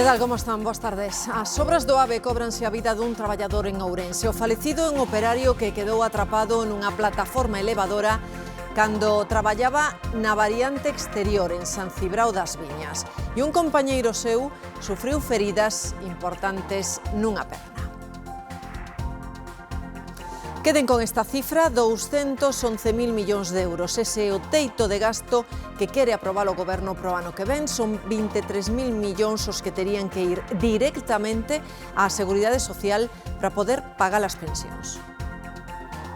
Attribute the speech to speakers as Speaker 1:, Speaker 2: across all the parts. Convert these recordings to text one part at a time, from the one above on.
Speaker 1: Que tal, como están? Boas tardes. As obras do AVE cobranse a vida dun traballador en Ourense. O falecido é un operario que quedou atrapado nunha plataforma elevadora cando traballaba na variante exterior en San Cibrao das Viñas. E un compañeiro seu sufriu feridas importantes nunha perna. Queden con esta cifra, 211.000 millóns de euros. Ese é o teito de gasto que quere aprobar o Goberno pro ano que ven. Son 23.000 millóns os que terían que ir directamente á Seguridade Social para poder pagar as pensións.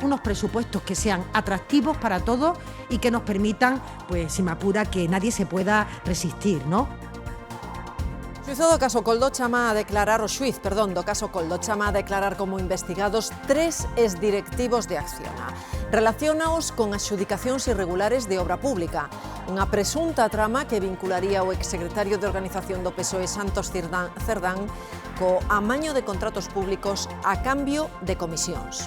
Speaker 2: Unos presupuestos que sean atractivos para todos y que nos permitan, pues si me apura, que nadie se pueda resistir, ¿no?
Speaker 1: O xuízo do caso Coldo chama a declarar, o xuiz, perdón, do caso Coldo chama a declarar como investigados 3 exdirectivos de Acciona. Relaciónaos con adxudicacións irregulares de obra pública. Unha presunta trama que vincularía o exsecretario de Organización do PSOE Santos Cerdán co amaño de contratos públicos a cambio de comisións.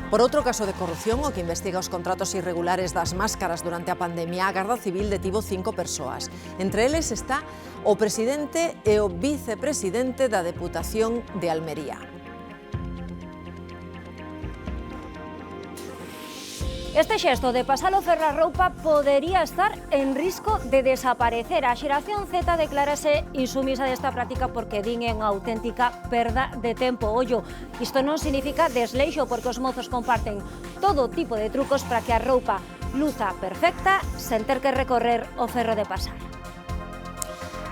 Speaker 1: Por outro caso de corrupción, o que investiga os contratos irregulares das máscaras durante a pandemia, a Garda Civil detivo 5 persoas. Entre eles está o presidente e o vicepresidente da Deputación de Almería.
Speaker 3: Este xesto de pasalo ferrarroupa podería estar en risco de desaparecer. A xeración Z declárase insumisa desta práctica porque din é unha auténtica perda de tempo. Ollo, isto non significa desleixo porque os mozos comparten todo tipo de trucos para que a roupa luza perfecta sen ter que recorrer o ferro de pasar.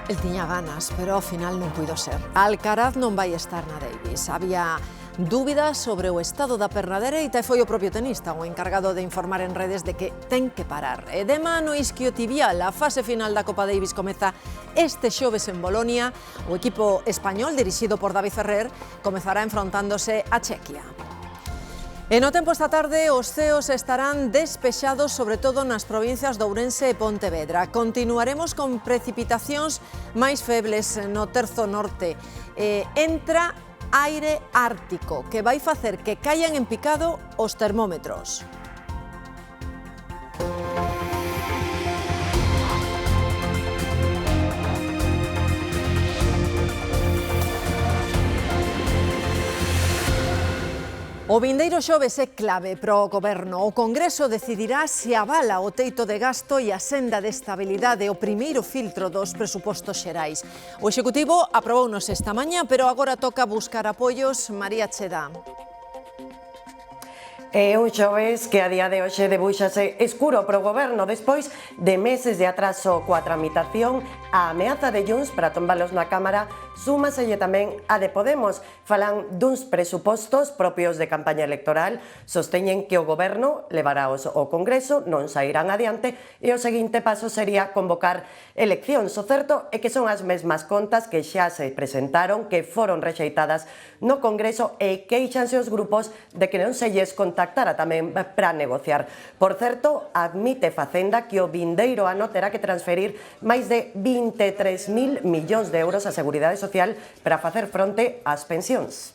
Speaker 1: El tiña ganas, pero ao final non puido ser. Alcaraz non vai estar na Davis. Había dúbidas sobre o estado da perna dereita e foi o propio tenista o encargado de informar en redes de que ten que parar. E de mano isquiotibial, a fase final da Copa Davis comeza este xoves en Bolonia. O equipo español, dirixido por David Ferrer, comezará enfrontándose a Chequia. E no tempo esta tarde, os ceos estarán despexados, sobre todo nas provincias de Ourense e Pontevedra. Continuaremos con precipitacións máis febles no terzo norte. Entra aire ártico, que vai facer que caian en picado os termómetros. O vindeiro xoves é clave para o Goberno. O Congreso decidirá se avala o teito de gasto e a senda de estabilidade, o primeiro filtro dos presupostos xerais. O Executivo aprobounos esta mañá, pero agora toca buscar apoios. María Cheda.
Speaker 4: É un xoves que a día de hoxe debúxase escuro pro Goberno despois de meses de atraso coa tramitación. A ameaza de Junts para tombalos na Cámara súmaselle tamén a de Podemos. Falan duns presupostos propios de campaña electoral, sosteñen que o Goberno levaraos ao Congreso, non sairán adiante e o seguinte paso sería convocar eleccións. O certo é que son as mesmas contas que xa se presentaron, que foron rexeitadas no Congreso e queixanse os grupos de que non se lles contactara tamén para negociar. Por certo, admite Facenda que o vindeiro ano terá que transferir máis de 23.000 millóns de euros á Seguridade Social para facer fronte ás pensións.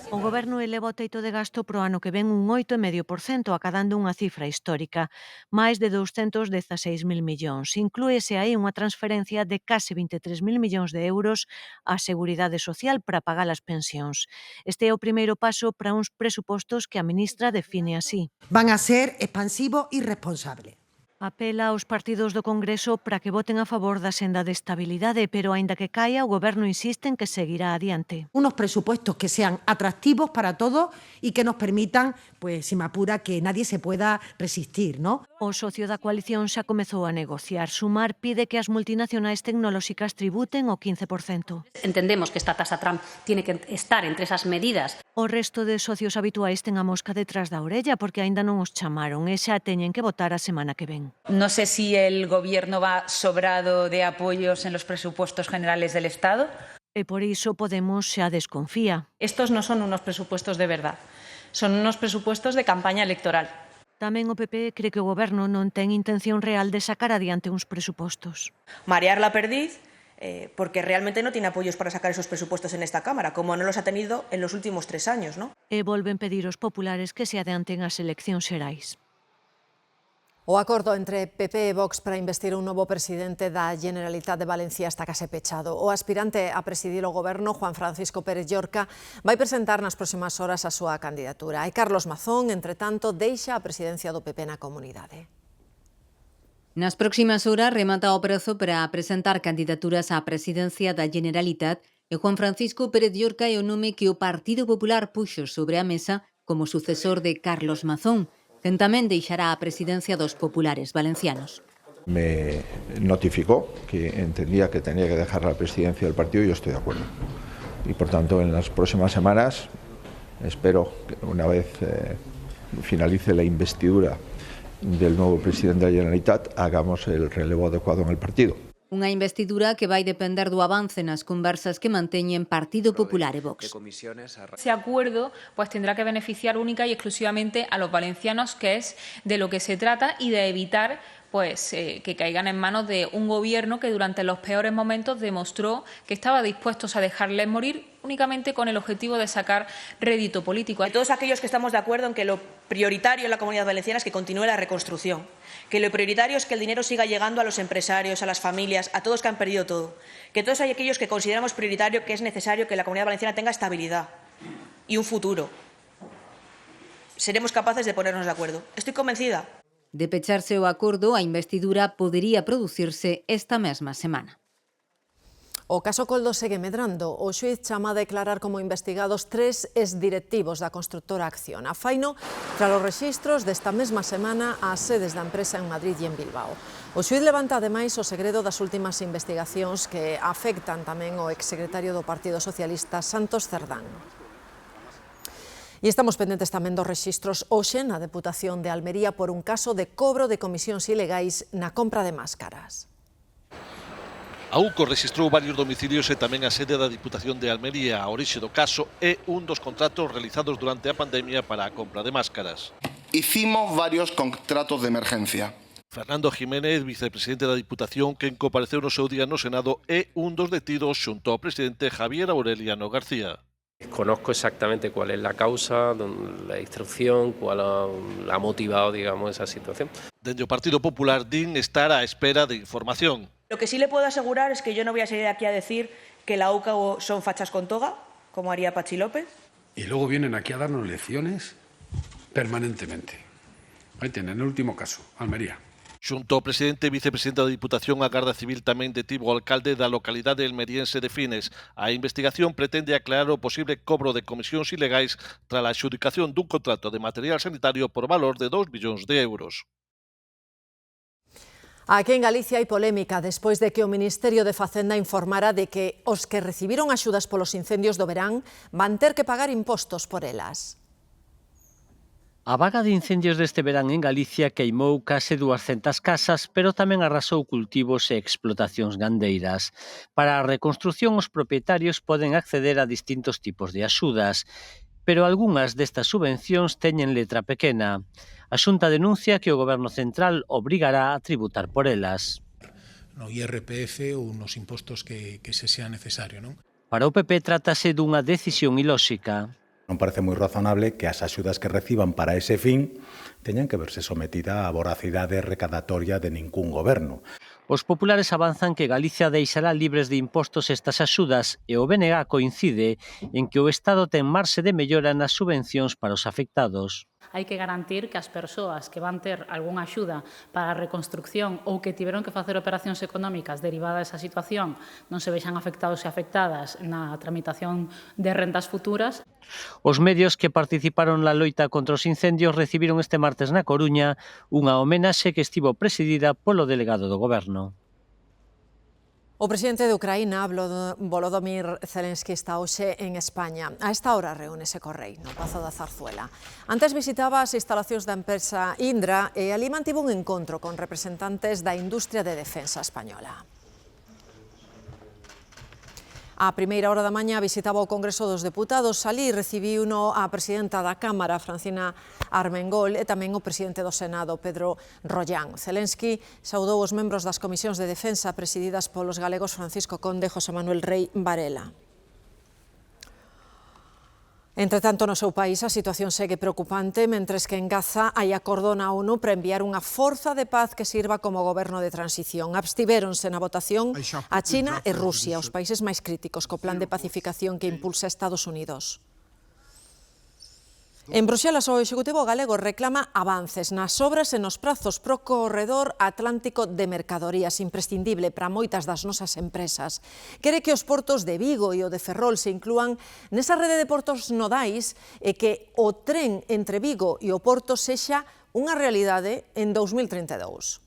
Speaker 5: O Goberno eleva o teito de gasto pro ano que ven un 8,5%, acadando unha cifra histórica, máis de 216.000 millóns. Inclúese aí unha transferencia de case 23.000 millóns de euros á Seguridade Social para pagar as pensións. Este é o primeiro paso para uns presupostos que a ministra define así.
Speaker 2: Van a ser expansivo y responsable.
Speaker 5: Apela aos partidos do Congreso para que voten a favor da senda de estabilidade, pero aínda que caia, o Goberno insiste en que seguirá adiante.
Speaker 2: Unos presupuestos que sean atractivos para todos y que nos permitan, pues si me apura, que nadie se pueda resistir, ¿no?
Speaker 5: O socio da coalición xa comezou a negociar. Sumar pide que as multinacionais tecnolóxicas tributen o 15%.
Speaker 6: Entendemos que esta tasa Trump tiene que estar entre esas medidas.
Speaker 5: O resto de socios habituais ten a mosca detrás da orella porque aínda non os chamaron e xa teñen que votar a semana que ven.
Speaker 7: No sé si el Gobierno va sobrado de apoyos en los presupuestos generales del Estado.
Speaker 5: E por iso Podemos xa desconfía.
Speaker 6: Estos no son unos presupuestos de verdad, son unos presupuestos de campaña electoral.
Speaker 5: Tamén o PP cree que o Goberno non ten intención real de sacar adiante uns presupostos.
Speaker 8: Marear la perdiz, porque realmente no tiene apoyos para sacar esos presupuestos en esta Cámara, como no los ha tenido en los últimos 3 años, ¿no?
Speaker 5: E volven pedir aos populares que se adianten as eleccións xerais.
Speaker 1: O acordo entre PP e Vox para investir un novo presidente da Generalitat de Valencia está case pechado. O aspirante a presidir o goberno, Juan Francisco Pérez Llorca, vai presentar nas próximas horas a súa candidatura. E Carlos Mazón, entre tanto, deixa a presidencia do PP na comunidade.
Speaker 9: Nas próximas horas remata o prazo para presentar candidaturas á presidencia da Generalitat e Juan Francisco Pérez Llorca é o nome que o Partido Popular puxo sobre a mesa como sucesor de Carlos Mazón, quen tamén deixará a presidencia dos populares valencianos.
Speaker 10: Me notificó que entendía que tenía que dejar la presidencia del partido y yo estoy de acuerdo. Y por tanto, en las próximas semanas, espero que una vez finalice la investidura del nuevo presidente de la Generalitat, hagamos el relevo adecuado en el partido.
Speaker 9: Unha investidura que vai depender do avance nas conversas que manteñen Partido Popular e Vox.
Speaker 6: Ese acuerdo pues tendrá que beneficiar única y exclusivamente a los valencianos, que es de lo que se trata, y de evitar pues que caigan en manos de un gobierno que durante los peores momentos demostró que estaba dispuesto a dejarles morir únicamente con el objetivo de sacar rédito político.
Speaker 8: A todos aquellos que estamos de acuerdo en que lo prioritario en la Comunidad Valenciana es que continúe la reconstrucción, que lo prioritario es que el dinero siga llegando a los empresarios, a las familias, a todos que han perdido todo, que todos aquellos que consideramos prioritario que es necesario que la Comunidad Valenciana tenga estabilidad y un futuro. Seremos capaces de ponernos de acuerdo. Estoy convencida.
Speaker 9: De pecharse o acordo, a investidura podería producirse esta mesma semana.
Speaker 1: O caso Coldo segue medrando. O xuíz chama a declarar como investigados 3 exdirectivos da constructora Acciona. Faino tras os rexistros desta mesma semana ás sedes da empresa en Madrid e en Bilbao. O xuíz levanta ademais o segredo das últimas investigacións que afectan tamén o exsecretario do Partido Socialista, Santos Cerdán. E estamos pendentes tamén dos rexistros hoxe na Deputación de Almería por un caso de cobro de comisións ilegais na compra de máscaras.
Speaker 11: A UCO registrou varios domicilios e tamén a sede da Diputación de Almería. A orixe do caso é un dos contratos realizados durante a pandemia para a compra de máscaras.
Speaker 12: Hicimos varios contratos de emergencia.
Speaker 11: Fernando Jiménez, vicepresidente da Diputación, quen compareceu no seu día no Senado, é un dos detidos xunto ao presidente Javier Aureliano García.
Speaker 13: Conozco exactamente cuál es la causa, la instrucción, cuál ha motivado, digamos, esa situación.
Speaker 11: Dende o Partido Popular din estar á espera de información.
Speaker 8: Lo que sí le puedo asegurar es que yo no voy a salir aquí a decir que la UCA son fachas con toga, como haría Pachi López.
Speaker 14: Y luego vienen aquí a darnos lecciones permanentemente. Ahí tienen el último caso, Almería.
Speaker 11: Xunto ao presidente e vicepresidente da Diputación, a Garda Civil tamén detivo o alcalde da localidade elmeriense de Fines. A investigación pretende aclarar o posible cobro de comisións ilegais tras a adxudicación dun contrato de material sanitario por valor de 2 millóns de euros.
Speaker 1: Aquí en Galicia hai polémica despois de que o Ministerio de Facenda informara de que os que recibiron axudas polos incendios do verán van ter que pagar impostos por elas.
Speaker 15: A vaga de incendios deste verán en Galicia queimou case 200 casas, pero tamén arrasou cultivos e explotacións gandeiras. Para a reconstrución, os propietarios poden acceder a distintos tipos de axudas, pero algunhas destas subvencións teñen letra pequena. A Xunta denuncia que o Goberno Central obrigará a tributar por elas.
Speaker 16: No IRPF ou nos impostos que se sea necesario, non?
Speaker 15: Para o PP trátase dunha decisión ilóxica.
Speaker 17: Non parece moi razonable que as axudas que reciban para ese fin teñan que verse sometida á voracidade recadatoria de ningún goberno.
Speaker 15: Os populares avanzan que Galicia deixará libres de impostos estas axudas e o BNG coincide en que o Estado ten marxe de mellora nas subvencións para os afectados.
Speaker 18: Hai que garantir que as persoas que van ter algunha axuda para a reconstrucción ou que tiveron que facer operacións económicas derivadas desa situación non se vexan afectados e afectadas na tramitación de rentas futuras.
Speaker 15: Os medios que participaron na loita contra os incendios recibiron este martes na Coruña unha homenaxe que estivo presidida polo delegado do Goberno.
Speaker 1: O presidente de Ucraína, Volodymyr Zelensky, está hoxe en España. A esta hora reúnese co rei no Pazo da Zarzuela. Antes visitaba as instalacións da empresa Indra e alí mantivo un encontro con representantes da industria de defensa española. A primeira hora da mañá visitaba o Congreso dos Deputados. Alí recibiuno a presidenta da Cámara, Francina Armengol, e tamén o presidente do Senado, Pedro Rollán. Zelensky saudou os membros das comisións de defensa presididas polos galegos Francisco Conde e José Manuel Rei Varela. Entre tanto, no seu país a situación segue preocupante, mentres que en Gaza hai acordo na ONU para enviar unha forza de paz que sirva como goberno de transición. Abstivéronse na votación a China e Rusia, os países máis críticos co plan de pacificación que impulsa Estados Unidos. En Bruxelas, o Executivo galego reclama avances nas obras e nos prazos pro corredor atlántico de mercadorías, imprescindible para moitas das nosas empresas. Quere que os portos de Vigo e o de Ferrol se inclúan nesa rede de portos nodais e que o tren entre Vigo e o Porto sexa unha realidade en 2032.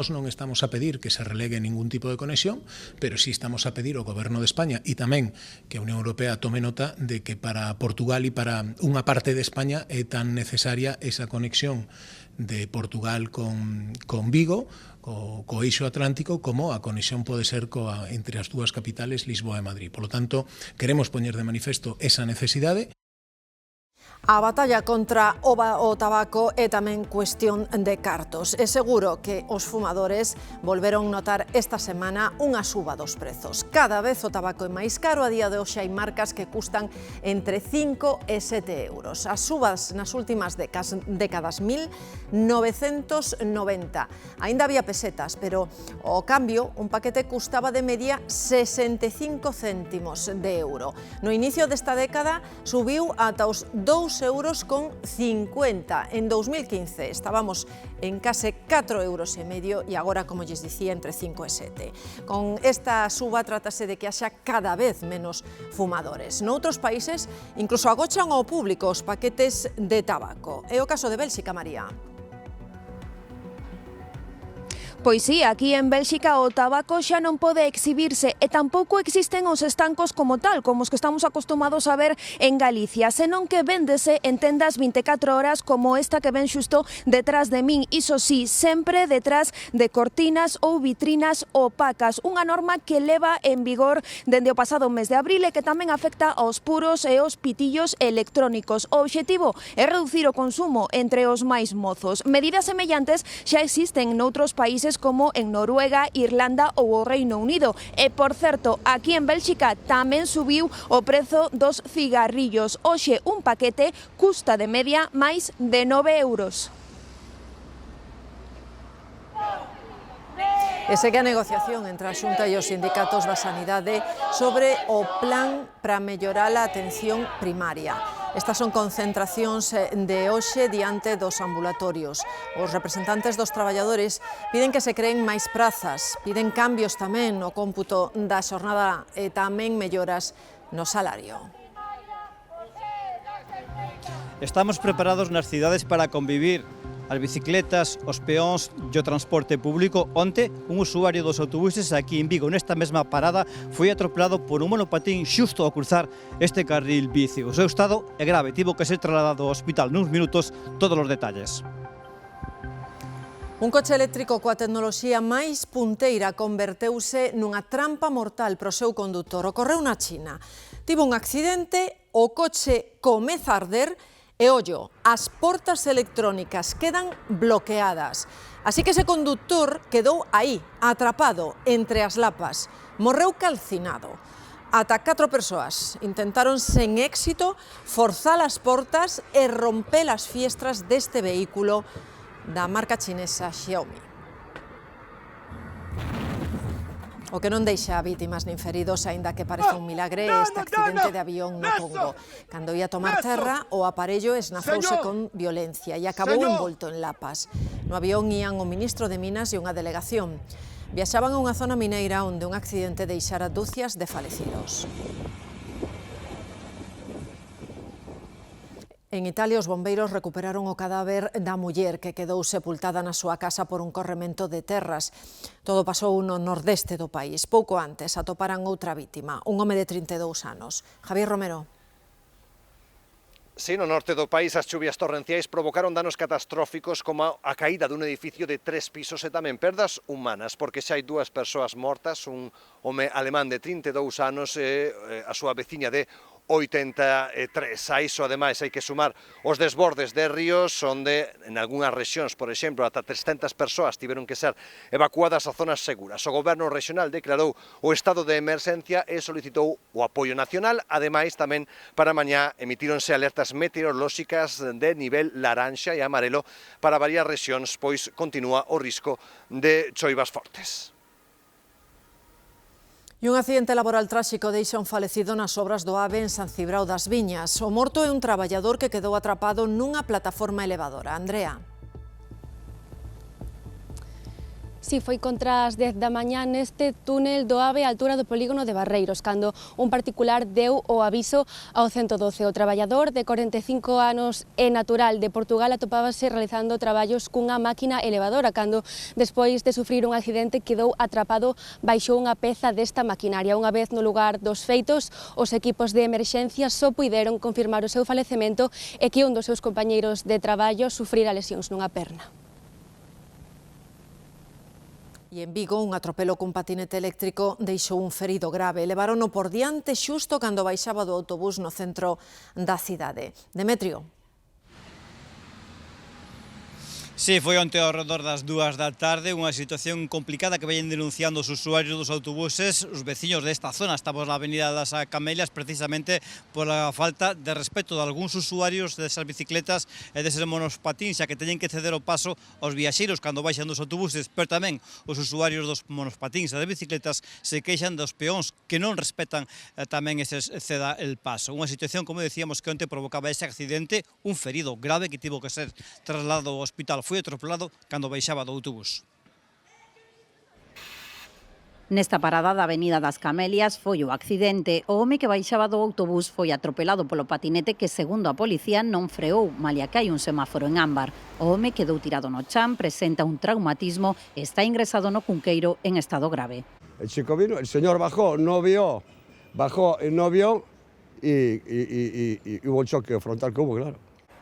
Speaker 16: Non estamos a pedir que se relegue ningún tipo de conexión, pero sí estamos a pedir ao Goberno de España e tamén que a Unión Europea tome nota de que para Portugal e para unha parte de España é tan necesaria esa conexión de Portugal con Vigo, co eixo atlántico, como a conexión pode ser entre as dúas capitales, Lisboa e Madrid. Por lo tanto, queremos poñer de manifesto esa necesidade.
Speaker 1: A batalla contra o tabaco é tamén cuestión de cartos. É seguro que os fumadores volveron notar esta semana unha suba dos prezos. Cada vez o tabaco é máis caro, a día de hoxe hai marcas que custan entre 5 e 7 euros. As subas nas últimas décadas, 1990. Ainda había pesetas, pero ao cambio un paquete custaba de media 65 céntimos de euro. No inicio desta década subiu ata os 2,50 euros. En 2015 estábamos en case 4,5 euros e agora, como lles dicía, entre 5 e 7. Con esta suba trátase de que haxa cada vez menos fumadores. Noutros países incluso agochan ao público os paquetes de tabaco. É o caso de Bélxica, María.
Speaker 19: Pois sí, aquí en Bélxica o tabaco xa non pode exhibirse e tampouco existen os estancos como tal, como os que estamos acostumados a ver en Galicia, senón que véndese en tendas 24 horas como esta que ven xusto detrás de min, iso sí, sempre detrás de cortinas ou vitrinas opacas, unha norma que leva en vigor dende o pasado mes de abril e que tamén afecta aos puros e aos pitillos electrónicos. O obxectivo é reducir o consumo entre os máis mozos. Medidas semellantes xa existen noutros países como en Noruega, Irlanda ou o Reino Unido. E, por certo, aquí en Bélxica tamén subiu o prezo dos cigarrillos. Hoxe un paquete custa de media máis de 9 euros.
Speaker 1: E segue a negociación entre a Xunta e os sindicatos da Sanidade sobre o plan para mellorar a atención primaria. Estas son concentracións de hoxe diante dos ambulatorios. Os representantes dos traballadores piden que se creen máis prazas, piden cambios tamén no cómputo da xornada e tamén melloras no salario.
Speaker 20: Estamos preparados nas cidades para convivir. As bicicletas, os peóns e o transporte público. Onte, un usuario dos autobuses aquí en Vigo, nesta mesma parada, foi atropelado por un monopatín xusto ao cruzar este carril bici. O seu estado é grave, tivo que ser trasladado ao hospital nuns minutos. Todos os detalles.
Speaker 1: Un coche eléctrico coa tecnoloxía máis punteira converteuse nunha trampa mortal para o seu condutor. Ocorreu na China. Tivo un accidente, o coche comeza a arder e, ollo, as portas electrónicas quedan bloqueadas. Así que ese conductor quedou aí, atrapado entre as lapas. Morreu calcinado. Ata 4 persoas intentaron sen éxito forzar as portas e romper as fiestras deste vehículo da marca chinesa Xiaomi. O que non deixa vítimas nin feridos, aínda que parece un milagre, este accidente de avión no Congo. Cando ia tomar terra, o aparello esnazouse con violencia e acabou envolto en lapas. No avión ían o ministro de Minas e unha delegación. Viaxaban a unha zona mineira onde un accidente deixara dúcias de falecidos. En Italia, os bombeiros recuperaron o cadáver da muller que quedou sepultada na súa casa por un corremento de terras. Todo pasou no nordeste do país. Pouco antes atoparan outra vítima, un home de 32 anos. Javier Romero.
Speaker 21: Sí, no norte do país as chuvias torrenciais provocaron danos catastróficos como a caída dun edificio de 3 pisos e tamén perdas humanas, porque xa hai 2 persoas mortas, un home alemán de 32 anos e a súa veciña de 83. A iso, ademais, hai que sumar os desbordes de ríos, onde, en algunhas rexións, por exemplo, ata 300 persoas tiveron que ser evacuadas a zonas seguras. O Goberno regional declarou o estado de emerxencia e solicitou o apoio nacional. Ademais, tamén para mañá emitíronse alertas meteorolóxicas de nivel laranxa e amarelo para varias rexións, pois continúa o risco de choivas fortes.
Speaker 1: E un accidente laboral tráxico deixa un falecido nas obras do AVE en San Cibrao das Viñas. O morto é un traballador que quedou atrapado nunha plataforma elevadora. Andrea.
Speaker 3: Si foi contra as 10 da mañá neste túnel do AVE á altura do polígono de Barreiros, cando un particular deu o aviso ao 112. O traballador de 45 anos e natural de Portugal atopábase realizando traballos cunha máquina elevadora, cando despois de sufrir un accidente quedou atrapado baixo unha peza desta maquinaria. Unha vez no lugar dos feitos, os equipos de emerxencia só puideron confirmar o seu falecemento e que un dos seus compañeiros de traballo sufrira lesións nunha perna.
Speaker 1: E en Vigo, un atropelo cun patinete eléctrico deixou un ferido grave. Levarono por diante xusto cando baixaba do autobús no centro da cidade. Demetrio.
Speaker 20: Sí, foi onte ao redor das 2 da tarde, unha situación complicada que veñen denunciando os usuarios dos autobuses, os veciños desta zona. Estamos na avenida das Camelias precisamente pola falta de respeto de algúns usuarios desas bicicletas e deses monospatíns, xa que teñen que ceder o paso aos viaxeiros cando baixan dos autobuses, pero tamén os usuarios dos monospatíns e das bicicletas se queixan dos peóns que non respetan tamén ese ceda el paso. Unha situación, como decíamos, que onte provocaba ese accidente, un ferido grave que tivo que ser trasladado ao hospital. Foi atropelado cando baixaba do autobús.
Speaker 22: Nesta parada da avenida das Camelias foi o accidente. O home que baixaba do autobús foi atropelado polo patinete que, segundo a policía, non freou, malia que hai un semáforo en ámbar. O home quedou tirado no chan, presenta un traumatismo e está ingresado no Cunqueiro en estado grave.
Speaker 23: El chico vino, el señor bajó, no vio y hubo un choque frontal que hubo, claro.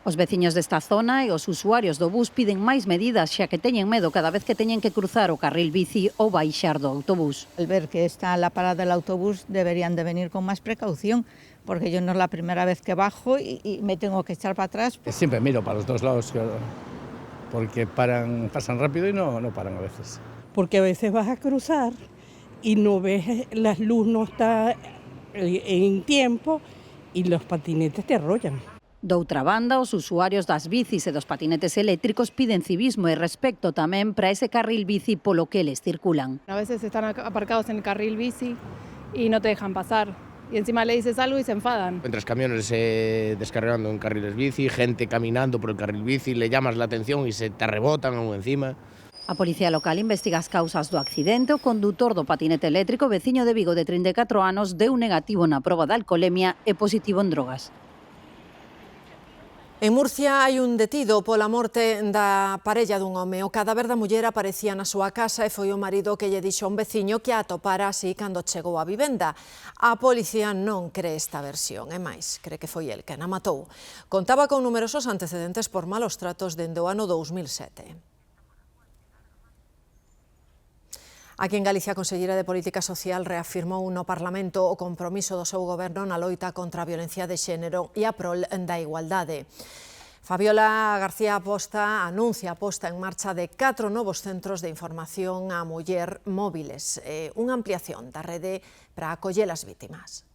Speaker 22: Os veciños desta zona e os usuarios do bus piden máis medidas, xa que teñen medo cada vez que teñen que cruzar o carril bici ou baixar do autobús.
Speaker 24: Al ver que está la parada del autobús deberían de venir con más precaución, porque yo no es la primera vez que bajo y me tengo que echar para atrás.
Speaker 25: Siempre miro para los dos lados, porque pasan rápido y no paran a veces.
Speaker 26: Porque a veces vas a cruzar y no ves, la luz no está en tiempo y los patinetes te arrollan.
Speaker 22: Doutra banda, os usuarios das bicis e dos patinetes eléctricos piden civismo e respecto tamén para ese carril bici polo que eles circulan.
Speaker 27: A veces están aparcados en el carril bici y no te dejan pasar. Y encima le dices algo y se enfadan.
Speaker 28: Encuentras camiones descargando en carriles bici, gente caminando por el carril bici, le llamas la atención y se te rebotan aún encima.
Speaker 22: A Policía Local investiga as causas do accidente. O condutor do patinete eléctrico, veciño de Vigo de 34 anos, deu negativo na proba de alcolemia e positivo en drogas.
Speaker 1: En Murcia hai un detido pola morte da parella dun home. O cadáver da muller aparecía na súa casa e foi o marido que lle dixo a un veciño que a atopara así cando chegou á vivenda. A policía non cree esta versión, e máis, cree que foi el quen a matou. Contaba con numerosos antecedentes por malos tratos dende o ano 2007. Aquí en Galicia, a conselleira de Política Social reafirmou no Parlamento o compromiso do seu goberno na loita contra a violencia de xénero e a prol da igualdade. Fabiola García anuncia a posta en marcha de 4 novos centros de información á muller móviles, unha ampliación da rede para acoller as vítimas.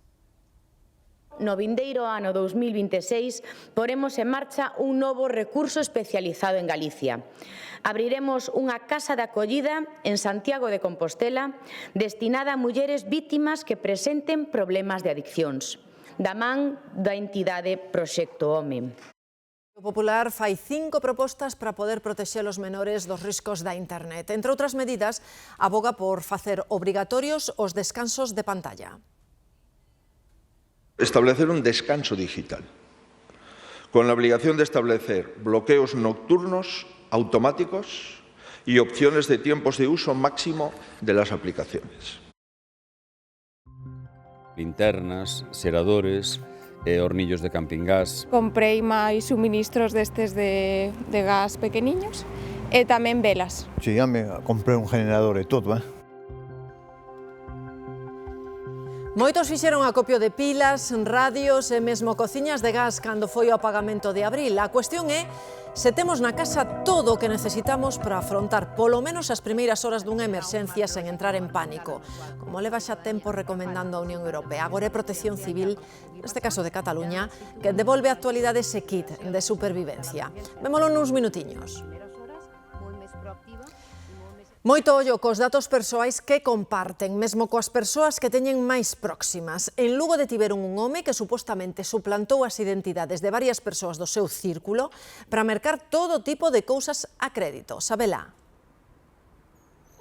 Speaker 29: No vindeiro ano 2026 poremos en marcha un novo recurso especializado en Galicia. Abriremos unha casa de acollida en Santiago de Compostela destinada a mulleres vítimas que presenten problemas de adiccións, da man da entidade Proxecto Home.
Speaker 1: O Popular fai 5 propostas para poder protexer os menores dos riscos da internet. Entre outras medidas, aboga por facer obrigatorios os descansos de pantalla.
Speaker 10: Establecer un descanso digital, con la obligación de establecer bloqueos nocturnos automáticos y opciones de tiempos de uso máximo de las aplicaciones.
Speaker 30: Linternas, seradores, hornillos de camping gas.
Speaker 31: Comprei máis suministros destes de gas pequeniños e tamén velas.
Speaker 32: Sí, comprei un generador e todo,
Speaker 1: Moitos fixeron acopio de pilas, radios e mesmo cociñas de gas cando foi o apagamento de abril. A cuestión é se temos na casa todo o que necesitamos para afrontar polo menos as primeiras horas dunha emerxencia sen entrar en pánico, como leva xa tempo recomendando a Unión Europea. Agora é Protección Civil, neste caso de Cataluña, que devolve a actualidade ese kit de supervivencia. Vémolo nuns minutiños. Moito ollo cos datos persoais que comparten, mesmo coas persoas que teñen máis próximas. En Lugo detiveron un home que supostamente suplantou as identidades de varias persoas do seu círculo para mercar todo tipo de cousas a crédito. Sabela.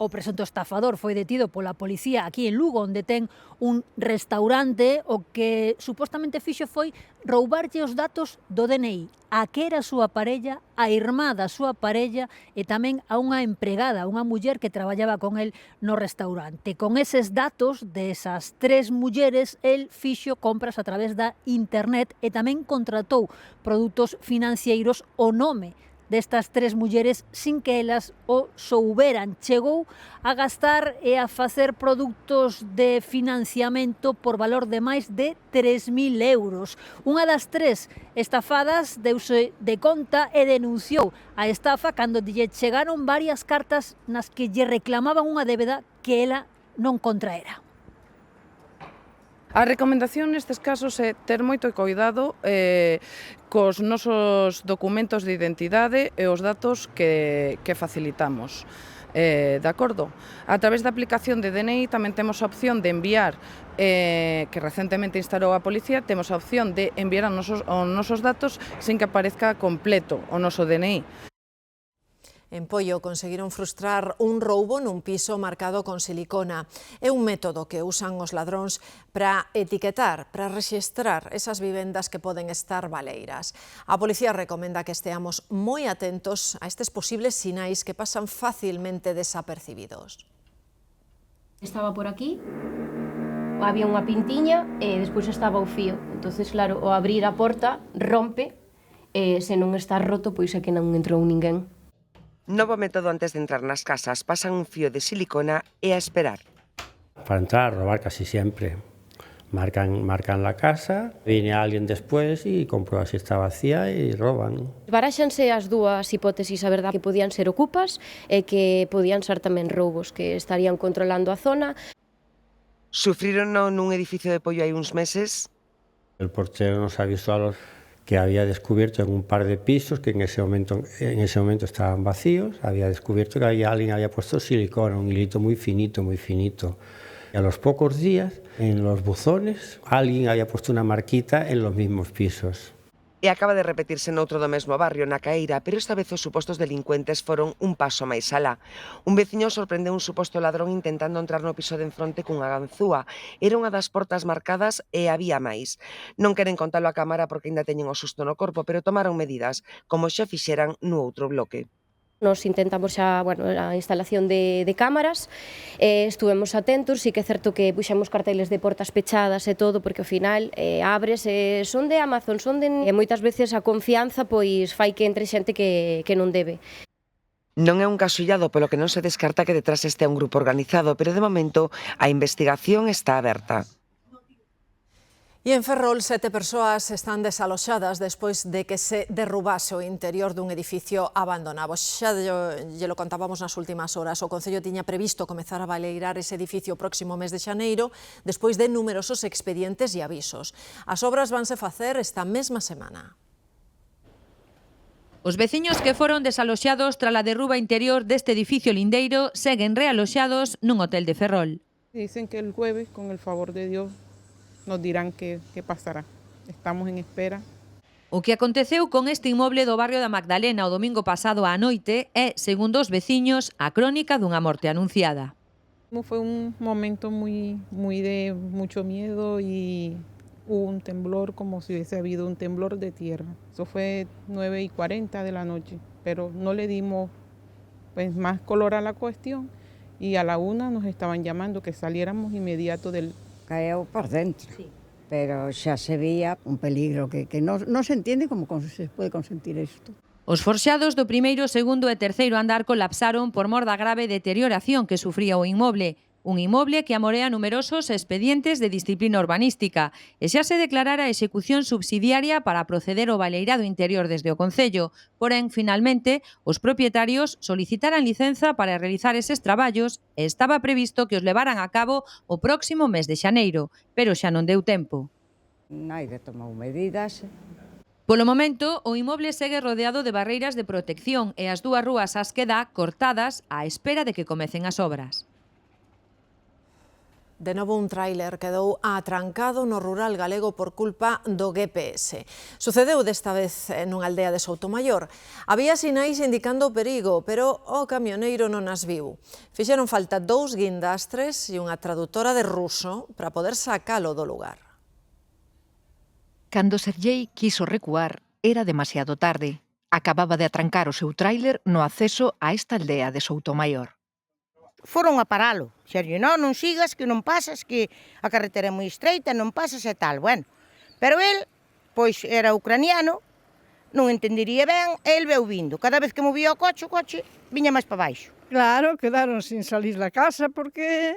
Speaker 2: O presunto estafador foi detido pola policía aquí en Lugo, onde ten un restaurante. O que supostamente fixo foi roubarlle os datos do DNI, a que era a súa parella, a irmá da súa parella e tamén a unha empregada, unha muller que traballaba con el no restaurante. Con eses datos desas tres mulleres, el fixo compras a través da internet e tamén contratou produtos financeiros o nome destas tres mulleres sin que elas o souberan. Chegou a gastar e a facer produtos de financiamento por valor de máis de 3.000 euros. Unha das tres estafadas deuse de conta e denunciou a estafa cando lle chegaron varias cartas nas que lle reclamaban unha débeda que ela non contraera.
Speaker 4: A recomendación nestes casos é ter moito cuidado cos nosos documentos de identidade e os datos que facilitamos. De acordo? A través da aplicación de DNI tamén temos a opción de enviar, que recentemente instalou a policía, temos a opción de enviar os nosos datos sin que aparezca completo o noso DNI.
Speaker 1: En Poio conseguiron frustrar un roubo nun piso marcado con silicona. É un método que usan os ladróns para etiquetar, para rexistrar esas vivendas que poden estar baleiras. A policía recomenda que esteamos moi atentos a estes posibles sinais que pasan facilmente desapercibidos.
Speaker 5: Estaba por aquí, había unha pintiña e despois estaba o fío. Entonces, claro, ao abrir a porta rompe e se non está roto, pois é que non entrou ninguén.
Speaker 6: Novo método antes de entrar nas casas, pasan un fío de silicona e a esperar.
Speaker 7: Para entrar, robar casi siempre. Marcan la casa, viene alguien después y comprueba si está vacía y roban.
Speaker 5: Baráxanse as dúas hipótesis, a verdade, que podían ser ocupas e que podían ser tamén roubos, que estarían controlando a zona.
Speaker 6: Sufriron nun edificio de Poio hai uns meses.
Speaker 7: El portero nos avisó a los que había descubierto en un par de pisos que en ese momento estaban vacíos, había descubierto que alguien había puesto silicona, un hilito muy finito, muy finito. Y a los pocos días, en los buzones, alguien había puesto una marquita en los mismos pisos.
Speaker 6: E acaba de repetirse noutro do mesmo barrio, na Caeira, pero esta vez os supostos delincuentes foron un paso máis alá. Un veciño sorprendeu un suposto ladrón intentando entrar no piso de enfronte cunha ganzúa. Era unha das portas marcadas e había máis. Non queren contalo a cámara porque ainda teñen o susto no corpo, pero tomaron medidas, como xa fixeran no outro bloque.
Speaker 5: Nos intentamos xa, a instalación de cámaras, estuvemos atentos, sí que é certo que puxemos carteles de portas pechadas e todo, porque ao final abres, son de Amazon, e moitas veces a confianza pois fai que entre xente que non debe.
Speaker 6: Non é un caso illado, polo que non se descarta que detrás este un grupo organizado, pero de momento a investigación está aberta.
Speaker 1: E en Ferrol, 7 persoas están desaloxadas despois de que se derrubase o interior dun edificio abandonado. Xa lle lo contábamos nas últimas horas. O Concello tiña previsto comezar a baleirar ese edificio o próximo mes de xaneiro, despois de numerosos expedientes e avisos. As obras vanse facer esta mesma semana.
Speaker 8: Os veciños que foron desaloxados tras a derruba interior deste edificio lindeiro seguen realoxados nun hotel de Ferrol.
Speaker 27: Dicen que el jueves, con el favor de Dios, nos dirán qué pasará. Estamos en espera.
Speaker 8: O que aconteceu con este inmoble do barrio da Magdalena o domingo pasado á noite é, segundo os veciños, a crónica dunha morte anunciada.
Speaker 27: Fue un momento muy de mucho miedo y hubo un temblor como si hubiese habido un temblor de tierra. Eso fue 9:40 de la noche, pero no le dimos más color a la cuestión y a la 1 nos estaban llamando que saliéramos inmediato del...
Speaker 9: Caeu por dentro, sí. Pero xa se veía un peligro que non se entiende como se pode consentir isto.
Speaker 8: Os forxados do primeiro, segundo e terceiro andar colapsaron por mor da grave deterioración que sufría o inmoble. un inmoble que amorea numerosos expedientes de disciplina urbanística e xa se declarara a execución subsidiaria para proceder ao baleirado interior desde o Concello. Porén, finalmente, os propietarios solicitaran licenza para realizar eses traballos e estaba previsto que os levaran a cabo o próximo mes de xaneiro, pero xa non deu tempo.
Speaker 9: Naide tomou medidas.
Speaker 8: Polo momento, o inmoble segue rodeado de barreiras de protección e as dúas rúas as queda cortadas á espera de que comecen as obras.
Speaker 1: De novo un tráiler quedou atrancado no rural galego por culpa do GPS. Sucedeu desta vez nunha aldea de Soutomaior. Había sinais indicando o perigo, pero o camioneiro non as viu. Fixeron falta 2 guindastres e unha traductora de ruso para poder sacalo do lugar.
Speaker 3: Cando Sergei quiso recuar, era demasiado tarde. Acababa de atrancar o seu tráiler no acceso a esta aldea de Soutomaior.
Speaker 11: Foron a paralo. Sergio, non sigas, que non pasas, que a carretera é moi estreita, non pasas e tal. Bueno, pero el, pois era ucraniano, non entendería ben, e el veu vindo. Cada vez que movía o coche viña máis para baixo.
Speaker 26: Claro, quedaron sin salir da casa porque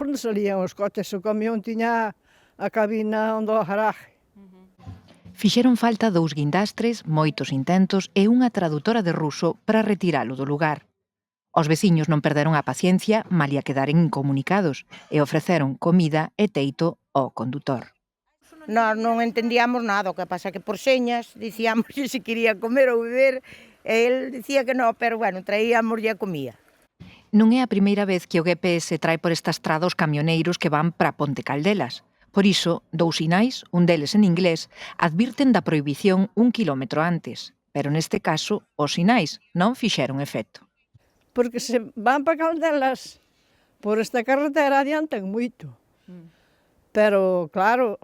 Speaker 26: non salían os coches, o camión tiña a cabina onde o garaje.
Speaker 3: Fixeron falta 2 guindastres, moitos intentos e unha traductora de ruso para retiralo do lugar. Os veciños non perderon a paciencia malia quedaren incomunicados e ofreceron comida e teito ao condutor.
Speaker 11: Nós non entendíamos nada, o que pasa que por señas dicíamos se quería comer ou beber, e el dicía que non, pero bueno, traíamos a comida.
Speaker 3: Non é a primeira vez que o GPS trae por esta estrada os camioneiros que van para Ponte Caldelas. Por iso, 2 sinais, un deles en inglés, advirten da prohibición 1 quilómetro antes, pero neste caso os sinais non fixeron efecto.
Speaker 26: Porque se van para Caldelas, por esta carretera adiantan moito. Pero, claro,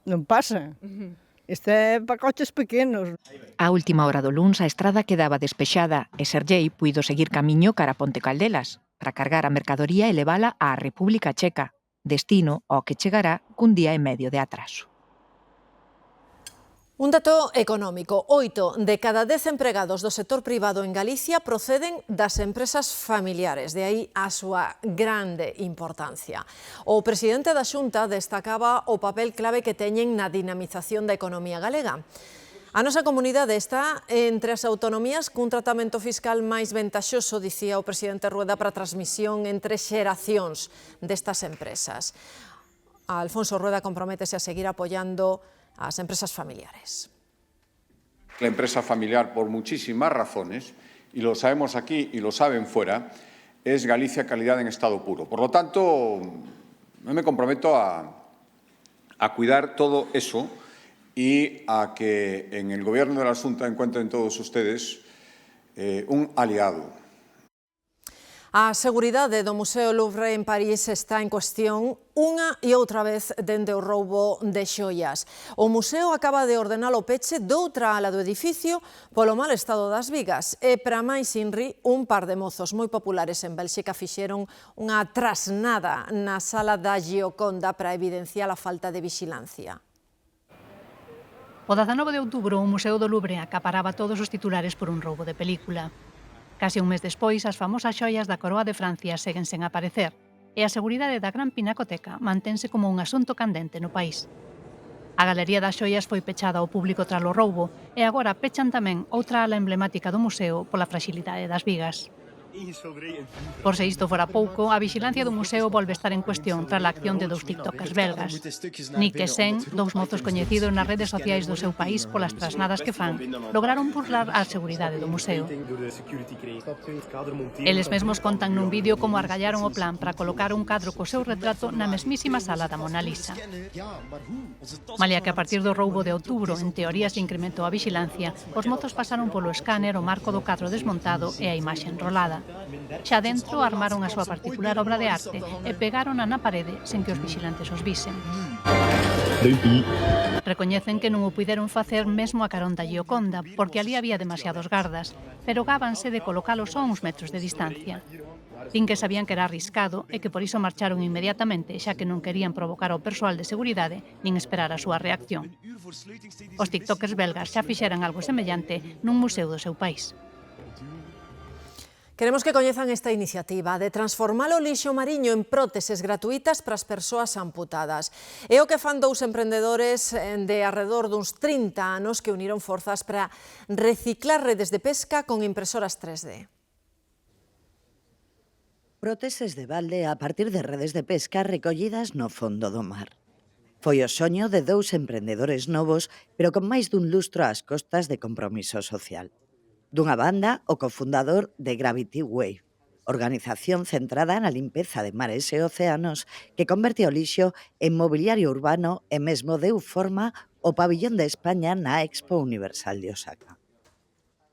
Speaker 26: non pasan. Isto é para coches pequenos.
Speaker 3: A última hora do luns a estrada quedaba despexada e Sergei puido seguir camiño cara a Ponte Caldelas para cargar a mercadoría e levala á República Checa, destino ao que chegará cun día e medio de atraso.
Speaker 1: Un dato económico, 8 de cada 10 empregados do sector privado en Galicia proceden das empresas familiares, de aí a súa grande importancia. O presidente da Xunta destacaba o papel clave que teñen na dinamización da economía galega. A nosa comunidade está entre as autonomías cun tratamento fiscal máis ventaxoso, dicía o presidente Rueda, para a transmisión entre xeracións destas empresas. Alfonso Rueda comprométese a seguir apoiando a las empresas familiares.
Speaker 12: La empresa familiar, por muchísimas razones, y lo sabemos aquí y lo saben fuera, es Galicia calidad en estado puro. Por lo tanto, yo me comprometo a cuidar todo eso y a que en el Gobierno de la Xunta encuentren todos ustedes un aliado.
Speaker 1: A seguridade do Museo Louvre en París está en cuestión unha e outra vez dende o roubo de xoias. O museo acaba de ordenar o peche doutra ala do edificio polo mal estado das vigas e, para máis inri, un par de mozos moi populares en Bélxica fixeron unha trasnada na sala da Gioconda para evidenciar a falta de vixilancia.
Speaker 2: O 19 de outubro, o Museo do Louvre acaparaba todos os titulares por un roubo de película. Case un mes despois, as famosas xoias da Coroa de Francia seguen sen aparecer e a seguridade da Gran Pinacoteca mantense como un asunto candente no país. A Galería das Xoias foi pechada ao público tras o roubo e agora pechan tamén outra ala emblemática do museo pola fragilidade das vigas. Por se isto fora pouco, a vixilancia do museo volve estar en cuestión tras a acción de 2 tiktokers belgas. Nick e Sen, 2 mozos coñecidos nas redes sociais do seu país polas trasnadas que fan, lograron burlar a seguridade do museo. Eles mesmos contan nun vídeo como argallaron o plan para colocar un cadro co seu retrato na mesmísima sala da Mona Lisa. Malia que a partir do roubo de outubro, en teoría se incrementou a vixilancia, os mozos pasaron polo escáner o marco do cadro desmontado e a imaxe enrolada. Xa dentro armaron a súa particular obra de arte e pegárona na parede sen que os vixilantes os visen. Recoñecen que non o puideron facer mesmo a carón da Gioconda, porque ali había demasiados gardas, pero gábanse de colocalos a uns metros de distancia. Din que sabían que era arriscado e que por iso marcharon inmediatamente, xa que non querían provocar ao persoal de seguridade nin esperar a súa reacción. Os tiktokers belgas xa fixeran algo semellante nun museo do seu país.
Speaker 1: Queremos que coñezan esta iniciativa de transformar o lixo mariño en próteses gratuitas para as persoas amputadas. É o que fan dous emprendedores de arredor duns 30 anos que uniron forzas para reciclar redes de pesca con impresoras 3D.
Speaker 13: Próteses de balde a partir de redes de pesca recollidas no fondo do mar. Foi o soño de dous emprendedores novos, pero con máis dun lustro ás costas de compromiso social. Dunha banda, o cofundador de Gravity Wave, organización centrada na limpeza de mares e océanos que converte o lixo en mobiliario urbano e mesmo deu forma ao pabillón de España na Expo Universal de Osaka.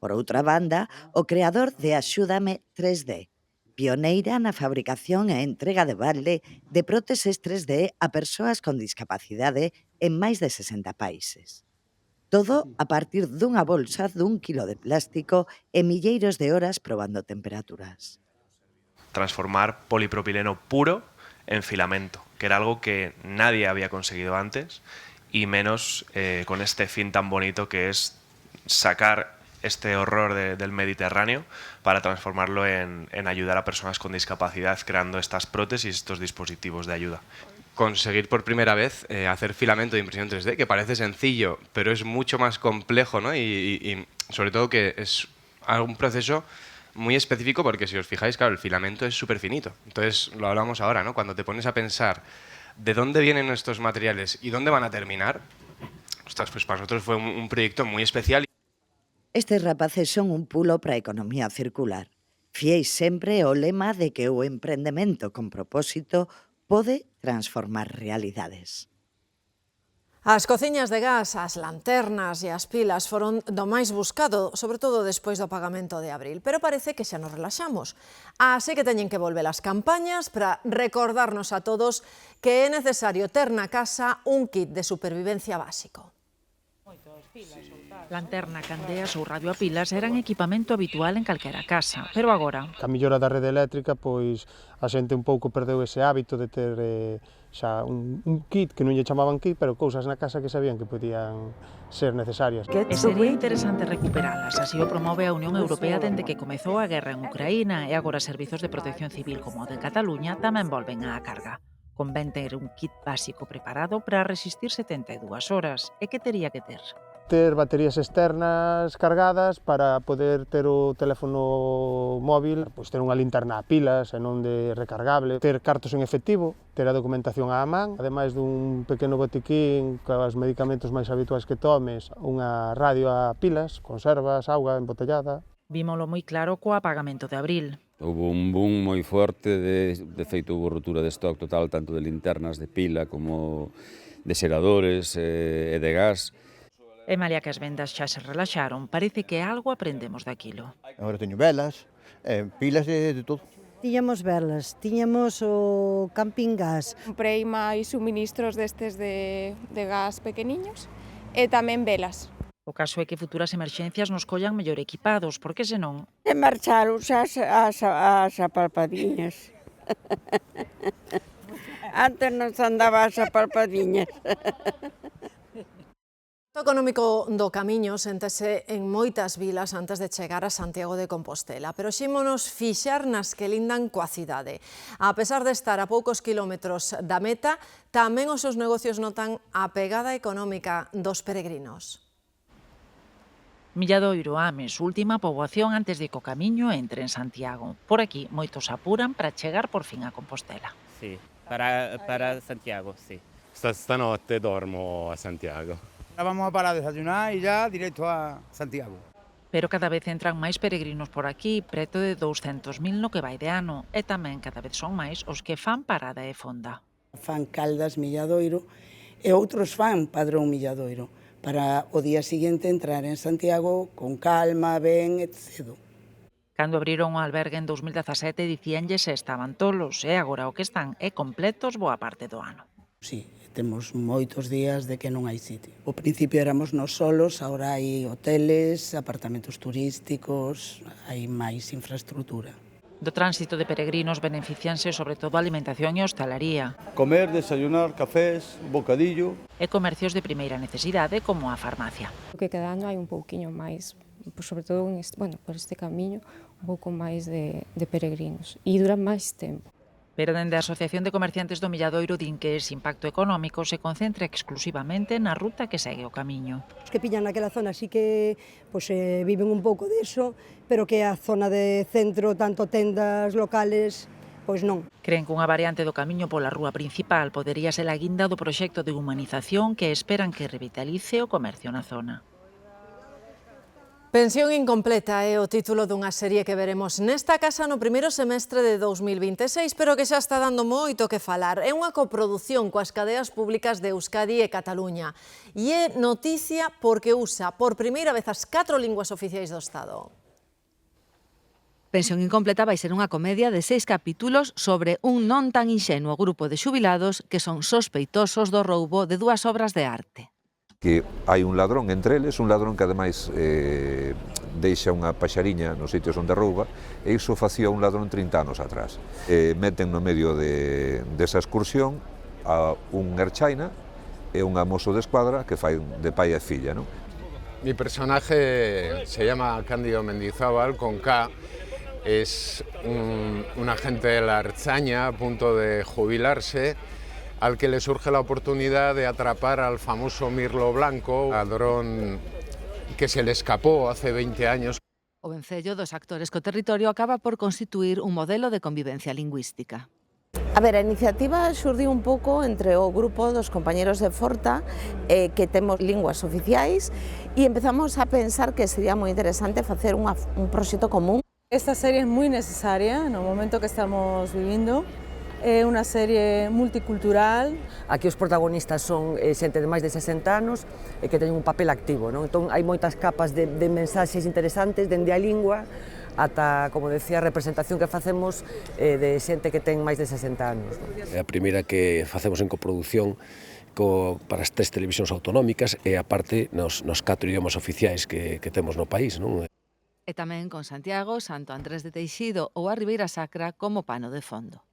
Speaker 13: Por outra banda, o creador de Axúdame 3D, pioneira na fabricación e entrega de balde de próteses 3D a persoas con discapacidade en máis de 60 países. Todo a partir dunha bolsa dun kilo de plástico e milleiros de horas probando temperaturas.
Speaker 14: Transformar polipropileno puro en filamento, que era algo que nadie había conseguido antes, y menos con este fin tan bonito que es sacar este horror del Mediterráneo para transformarlo en ayudar a personas con discapacidad creando estas prótesis, estos dispositivos de ayuda.
Speaker 15: Conseguir por primera vez hacer filamento de impresión 3D, que parece sencillo, pero es mucho más complejo, ¿no? Y sobre todo que es un proceso muy específico porque si os fijáis, claro, el filamento es súper finito. Entonces, lo hablamos ahora, ¿no? Cuando te pones a pensar de dónde vienen estos materiales y dónde van a terminar, ostras, pues para nosotros fue un proyecto muy especial.
Speaker 13: Estes rapaces son un pulo para a economía circular. Fieis sempre o lema de que o emprendemento con propósito pode transformar realidades.
Speaker 1: As cociñas de gas, as lanternas e as pilas foron do máis buscado, sobre todo despois do pagamento de abril, pero parece que xa nos relaxamos. Así que teñen que volver as campañas para recordarnos a todos que é necesario ter na casa un kit de supervivencia básico.
Speaker 3: Lanterna, candeas ou radio a pilas eran equipamento habitual en calquera casa, pero agora...
Speaker 16: A mellora da rede eléctrica, pois a xente un pouco perdeu ese hábito de ter xa un kit, que non lle chamaban kit, pero cousas na casa que sabían que podían ser necesarias.
Speaker 3: E sería interesante recuperalas, así o promove a Unión Europea dende que comezou a guerra en Ucraína e agora servizos de protección civil como o de Cataluña tamén volven á carga. Convén ter un kit básico preparado para resistir 72 horas. E que tería que ter?
Speaker 16: Ter baterías externas cargadas para poder ter o teléfono móvil, pois ter unha linterna a pilas e non de recargable, ter cartos en efectivo, ter a documentación á man, ademais dun pequeno botiquín cos medicamentos máis habituais que tomes, unha radio a pilas, conservas, auga embotellada.
Speaker 3: Vímolo moi claro co apagamento de abril.
Speaker 30: Houve un boom moi forte, de feito houve rotura de stock total, tanto de linternas de pila como de xeradores e de gas.
Speaker 3: E malia que as vendas xa se relaxaron, parece que algo aprendemos daquilo.
Speaker 17: Agora teño velas, pilas de todo.
Speaker 18: Tiñamos velas, tiñamos o camping gas.
Speaker 31: Comprei máis suministros destes de gas pequeniños e tamén velas.
Speaker 3: O caso é que futuras emerxencias nos collan mellor equipados, porque senón...
Speaker 18: E marcharon as apalpadiñas. Antes nos andaba as apalpadiñas.
Speaker 1: O económico do camiño séntese en moitas vilas antes de chegar a Santiago de Compostela, pero xímonos fixar nas que lindan coa cidade. A pesar de estar a poucos kilómetros da meta, tamén os seus negocios notan a pegada económica dos peregrinos.
Speaker 3: Milladoiro, Ames, última poboación antes de que o camiño entre en Santiago. Por aquí, moitos apuran para chegar por fin a Compostela.
Speaker 19: Sí, para Santiago, sí. Esta notte dormo a Santiago.
Speaker 20: Vamos a parar a desayunar y ya directo a Santiago.
Speaker 3: Pero cada vez entran máis peregrinos por aquí, preto de 200.000 no que vai de ano, e tamén cada vez son máis os que fan parada e fonda.
Speaker 18: Fan Caldas, Milladoiro, e outros fan Padrón Milladoiro, para o día seguinte entrar en Santiago con calma, ben e cedo.
Speaker 3: Cando abriron o albergue en 2017 dicíanlles se estaban tolos, e agora o que están é completos boa parte do ano.
Speaker 18: Sí, temos moitos días de que non hai sitio. Ao principio éramos nós solos, agora hai hoteles, apartamentos turísticos, hai máis infraestrutura.
Speaker 3: Do tránsito de peregrinos beneficianse sobre todo a alimentación e hostalería.
Speaker 20: Comer, desayunar, cafés, bocadillo.
Speaker 3: E comercios de primeira necesidade como a farmacia.
Speaker 31: O que cada ano hai un pouquiño máis sobre todo por este camiño, un pouco máis de peregrinos e dura máis tempo.
Speaker 4: Pero dende a Asociación de Comerciantes do Milladoiro din que ese impacto económico se concentra exclusivamente na ruta que segue o camiño.
Speaker 5: Os que pillan naquela zona sí que viven un pouco diso, pero que a zona de centro, tanto tendas locales, pois non.
Speaker 4: Creen que unha variante do camiño pola rúa principal podería ser a guinda do proxecto de humanización que esperan que revitalice o comercio na zona.
Speaker 1: Pensión incompleta é o título dunha serie que veremos nesta casa no primeiro semestre de 2026, pero que xa está dando moito que falar. É unha coproducción coas cadeas públicas de Euskadi e Cataluña e é noticia porque usa por primeira vez as 4 linguas oficiais do Estado.
Speaker 7: Pensión incompleta vai ser unha comedia de 6 capítulos sobre un non tan inxenuo grupo de xubilados que son sospeitosos do roubo de 2 obras de arte.
Speaker 10: Que hai un ladrón entre eles, un ladrón que ademais deixa unha paxariña nos sitios onde rouba, e iso facía un ladrón 30 anos atrás. Meten no medio desa excursión a un erchaina e un amoso de escuadra que fai de pai e filla, non?
Speaker 21: Mi personaje se llama Cándido Mendizábal, con K. Es un agente de la Ertzaina a punto de jubilarse, al que le surge la oportunidad de atrapar al famoso Mirlo Blanco, ladrón que se le escapó hace 20 años.
Speaker 7: O vencello dos actores co territorio acaba por constituir un modelo de convivencia lingüística.
Speaker 22: A ver, a iniciativa xurdiu un pouco entre o grupo dos compañeros de Forta que temos linguas oficiais e empezamos a pensar que sería moi interesante facer un proxecto común.
Speaker 23: Esta serie es muy necesaria no momento que estamos vivindo. É unha serie multicultural.
Speaker 24: Aquí os protagonistas son xente de máis de 60 anos e que teñen un papel activo, non? Entón hai moitas capas de mensaxes interesantes dende a lingua ata, como decía, a representación que facemos de xente que ten máis de 60 anos.
Speaker 25: É a primeira que facemos en coproducción para as 3 televisións autonómicas e aparte nos 4 idiomas oficiais que temos no país, non?
Speaker 7: E tamén con Santiago, Santo Andrés de Teixido ou a Ribeira Sacra como pano de fondo.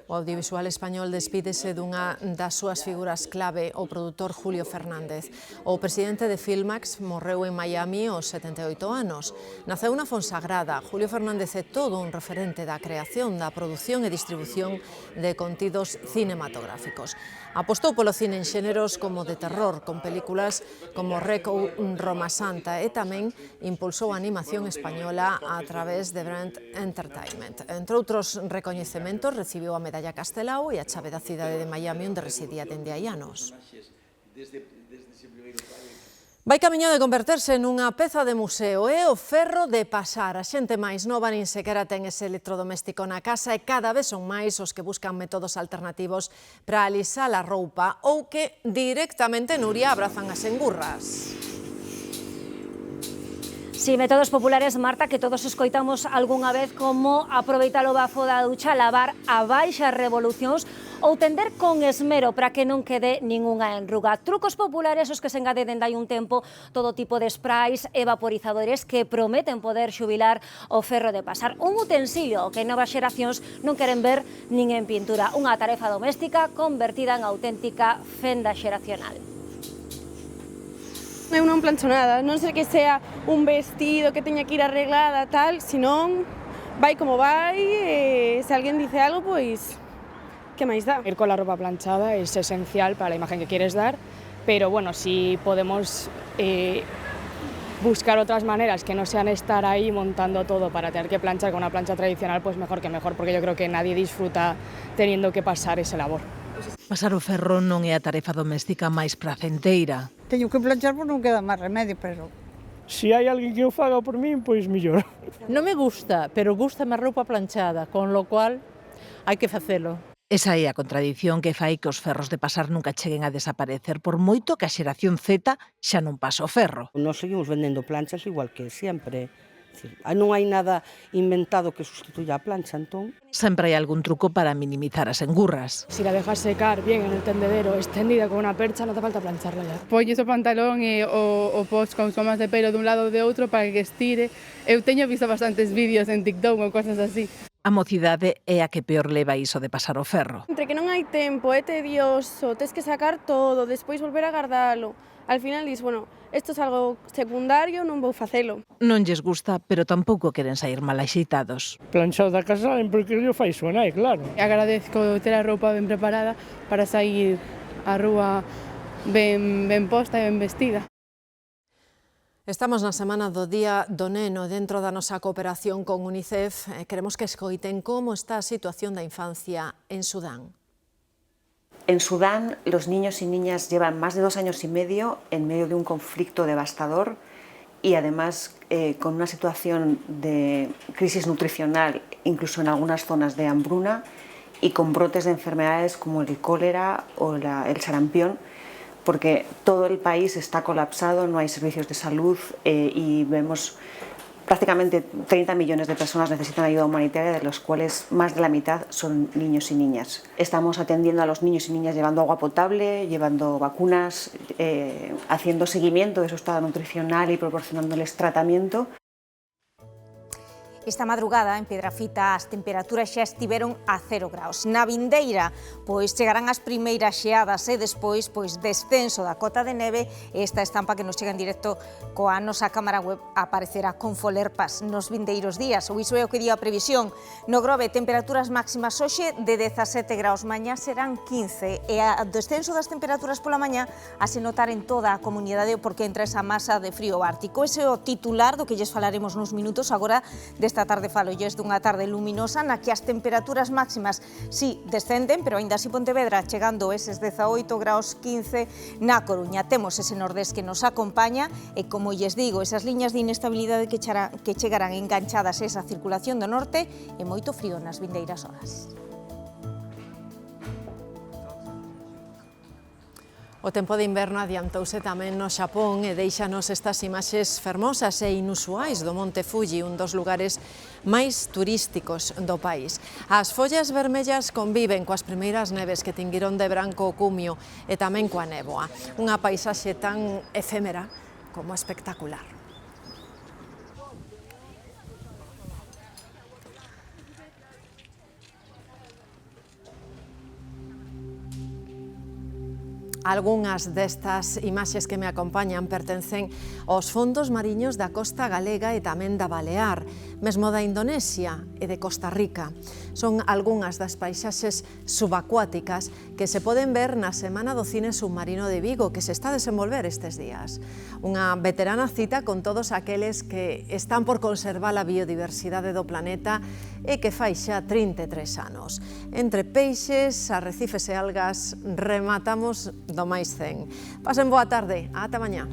Speaker 1: O audiovisual español despídese dunha das súas figuras clave, o produtor Julio Fernández. O presidente de Filmax morreu en Miami aos 78 anos. Naceu na Fonsagrada. Julio Fernández é todo un referente da creación, da produción e distribución de contidos cinematográficos. Apostou polo cine en xéneros como de terror, con películas como Rec ou Roma Santa, e tamén impulsou a animación española a través de Brand Entertainment. Entre outros recoñecementos, recibiu a Medalla Castelao e a chave da cidade de Miami, onde residía dende hai anos. Vai camiño de converterse nunha peza de museo, é o ferro de pasar. A xente máis nova nin sequera ten ese electrodoméstico na casa e cada vez son máis os que buscan métodos alternativos para alisar a roupa ou que directamente, Nuria, abrazan as engurras.
Speaker 28: Si, métodos populares, Marta, que todos escoitamos algunha vez, como aproveitar o bafo da ducha, lavar a baixas revolucións ou tender con esmero para que non quede ningunha enruga. Trucos populares os que se engade dende hai un tempo todo tipo de sprays e vaporizadores que prometen poder xubilar o ferro de pasar. Un utensilio que novas xeracións non queren ver nin en pintura. Unha tarefa doméstica convertida en auténtica fenda xeracional.
Speaker 31: Eu non plancho nada, non sei que sea un vestido que teña que ir arreglada, tal, senón vai como vai, e se alguén dice algo, pois, que máis dá?
Speaker 29: Ir con la ropa planchada es esencial para la imagen que quieres dar, pero bueno, si podemos buscar otras maneras que no sean estar ahí montando todo para tener que planchar con una plancha tradicional, pues mejor que mejor, porque yo creo que nadie disfruta teniendo que pasar ese labor.
Speaker 7: Pasar o ferro non é a tarefa doméstica máis pracenteira.
Speaker 26: Teño que planchar porque non queda máis remedio, pero...
Speaker 32: Si hai alguén que o faga por min, pois mellor.
Speaker 26: Non me gusta, pero gusta a roupa planchada, con lo cual hai que facelo.
Speaker 7: Esa é a contradición que fai que os ferros de pasar nunca cheguen a desaparecer, por moito que a xeración Z xa non pasa o ferro.
Speaker 24: Nos seguimos vendendo planchas igual que sempre. Non hai nada inventado que sustituya a plancha, entón...
Speaker 7: Sempre hai algún truco para minimizar as engurras.
Speaker 29: Si la dejas secar bien en el tendedero, extendida con una percha, no hace falta plancharla ya.
Speaker 23: Polles o pantalón e o pos con gomas de pelo dun lado ou de outro para que estire. Eu teño visto bastantes vídeos en TikTok ou cosas así.
Speaker 7: A mocidade é a que peor leva iso de pasar o ferro.
Speaker 31: Entre que non hai tempo, é tedioso, tes que sacar todo, despois volver a guardalo. Al final dis, bueno, isto é algo secundario, non vou facelo.
Speaker 7: Non lles gusta, pero tampouco queren sair mal axeitados.
Speaker 32: Planchado da casa saben porque yo fai súa nai, claro.
Speaker 23: Agradezco ter a roupa ben preparada para sair á rúa ben posta e ben vestida.
Speaker 1: Estamos na semana do Día do Neno dentro da nosa cooperación con UNICEF. Queremos que escoiten como está a situación da infancia en Sudán.
Speaker 2: En Sudán, los niños y niñas llevan más de 2 años y medio en medio de un conflicto devastador y además con una situación de crisis nutricional, incluso en algunas zonas de hambruna, y con brotes de enfermedades como el cólera o el sarampión, porque todo el país está colapsado, no hay servicios de salud y vemos prácticamente 30 millones de personas necesitan ayuda humanitaria, de los cuales más de la mitad son niños y niñas. Estamos atendiendo a los niños y niñas llevando agua potable, llevando vacunas, haciendo seguimiento de su estado nutricional y proporcionándoles tratamiento.
Speaker 6: Esta madrugada, en Piedrafita, as temperaturas xa estiveron a 0 graus. Na vindeira, pois chegarán as primeiras xeadas e despois, pois descenso da cota de neve. Esta estampa que nos chega en directo coa nosa cámara web aparecerá con folerpas nos vindeiros días. O iso é o que di a previsión. No Grove, temperaturas máximas hoxe de 17 graus, mañá serán 15. E o descenso das temperaturas pola mañá a se notar en toda a comunidade porque entra esa masa de frío ártico. Ese é o titular do que lles falaremos nos minutos agora desta tarde falolles dunha tarde luminosa na que as temperaturas máximas si descenden, pero aínda así Pontevedra chegando eses 18 graus 15 na Coruña. Temos ese nordés que nos acompaña e, como lles digo, esas liñas de inestabilidade que chegarán enganchadas a esa circulación do norte e moito frío nas vindeiras horas.
Speaker 1: O tempo de inverno adiantouse tamén no Xapón e deixanos estas imaxes fermosas e inusuais do Monte Fuji, un dos lugares máis turísticos do país. As follas vermellas conviven coas primeiras neves que tinguiron de branco o cumio e tamén coa néboa. Unha paisaxe tan efémera como espectacular. Algunhas destas imaxes que me acompañan pertencen aos fondos mariños da costa galega e tamén da Balear, mesmo da Indonesia e de Costa Rica. Son algunhas das paisaxes subacuáticas que se poden ver na Semana do Cine Submarino de Vigo, que se está a desenvolver estes días. Unha veterana cita con todos aqueles que están por conservar a biodiversidade do planeta e que fai xa 33 anos. Entre peixes, arrecifes e algas, rematamos do máis 100. Pasen boa tarde, ata mañá.